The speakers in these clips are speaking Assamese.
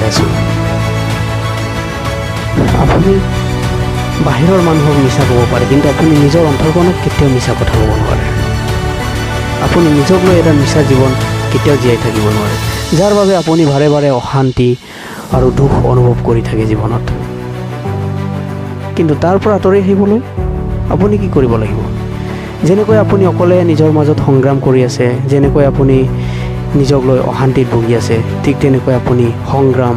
জীয়াই আছোঁ। আপুনি বাহিৰৰ মানুহক মিছা ক'ব পাৰে, কিন্তু আপুনি নিজৰ অন্তৰখনক কেতিয়াও মিছা কথা ক'ব নোৱাৰে। আপুনি নিজক লৈ এটা মিছা জীৱন কেতিয়াও জীয়াই থাকিব নোৱাৰে, যাৰ বাবে আপুনি বাৰে বাৰে অশান্তি আৰু দুখ অনুভৱ কৰি থাকে জীৱনত। কিন্তু তাৰ পৰা আঁতৰি আহিবলৈ আপুনি কি কৰিব লাগিব? যেনেকৈ আপুনি অকলে নিজৰ মাজত সংগ্ৰাম কৰি আছে, যেনেকৈ আপুনি নিজক লৈ অশান্তিত ভুগি আছে, ঠিক তেনেকৈ আপুনি সংগ্ৰাম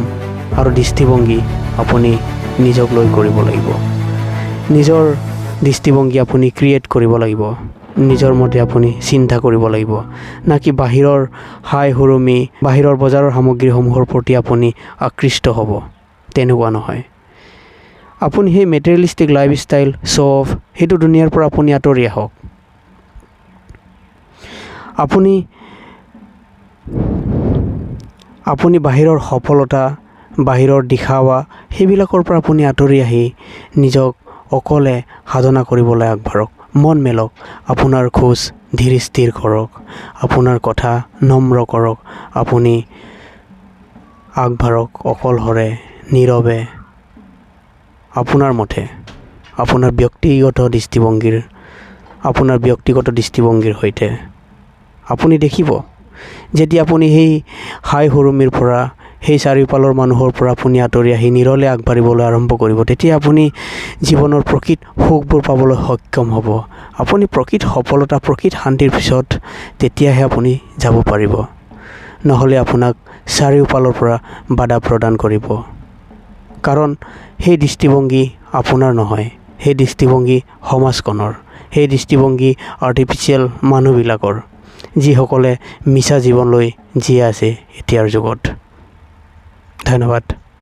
আৰু দৃষ্টিভংগী আপুনি নিজক লৈ কৰিব লাগিব। নিজৰ দৃষ্টিভংগী আপুনি ক্ৰিয়েট কৰিব লাগিব, নিজৰ মতে আপুনি চিন্তা কৰিব লাগিব, নাকি বাহিৰৰ হাই হুৰুমি, বাহিৰৰ বজাৰৰ সামগ্ৰীসমূহৰ প্ৰতি আপুনি আকৃষ্ট হ'ব। তেনেকুৱা নহয়। আপুনি সেই মেটেৰিয়েলিষ্টিক লাইফষ্টাইল, শ্ব' অফ, সেইটো দুনিয়াৰ পৰা আপুনি আঁতৰি আহক। আপুনি বাহিৰৰ সফলতা, বাহিৰৰ দিখাৱা, সেইবিলাকৰ পৰা আপুনি আঁতৰি আহি নিজক অকলে সাধনা কৰিবলৈ আগবাঢ়ক। মন মেলক, আপোনাৰ খোজ ধীৰ স্থিৰ কৰক, আপোনাৰ কথা নম্ৰ কৰক, আপুনি আগবাঢ়ক অকলশৰে, নীৰৱে, আপোনাৰ মতে, আপোনাৰ ব্যক্তিগত দৃষ্টিভংগীৰ সৈতে। আপুনি দেখিব, যেতিয়া আপুনি সেই হাই হুৰুমিৰ পৰা, সেই চাৰিওফালৰ মানুহৰ পৰা আপুনি আঁতৰি আহি নীৰলে আগবাঢ়িবলৈ আৰম্ভ কৰিব, তেতিয়া আপুনি জীৱনৰ প্ৰকৃত সুখবোৰ পাবলৈ সক্ষম হ'ব। আপুনি প্ৰকৃত সফলতা, প্ৰকৃত শান্তিৰ পিছত তেতিয়াহে আপুনি যাব পাৰিব। নহ'লে আপোনাক চাৰিওফালৰ পৰা বাধা প্ৰদান কৰিব। কাৰণ সেই দৃষ্টিভংগী আপোনাৰ নহয়, সেই দৃষ্টিভংগী সমাজখনৰ, সেই দৃষ্টিভংগী আৰ্টিফিচিয়েল মানুহবিলাকৰ, যিসকলে মিছা জীৱন লৈ জীয়াই আছে এতিয়াৰ যুগত। ধন্যবাদ।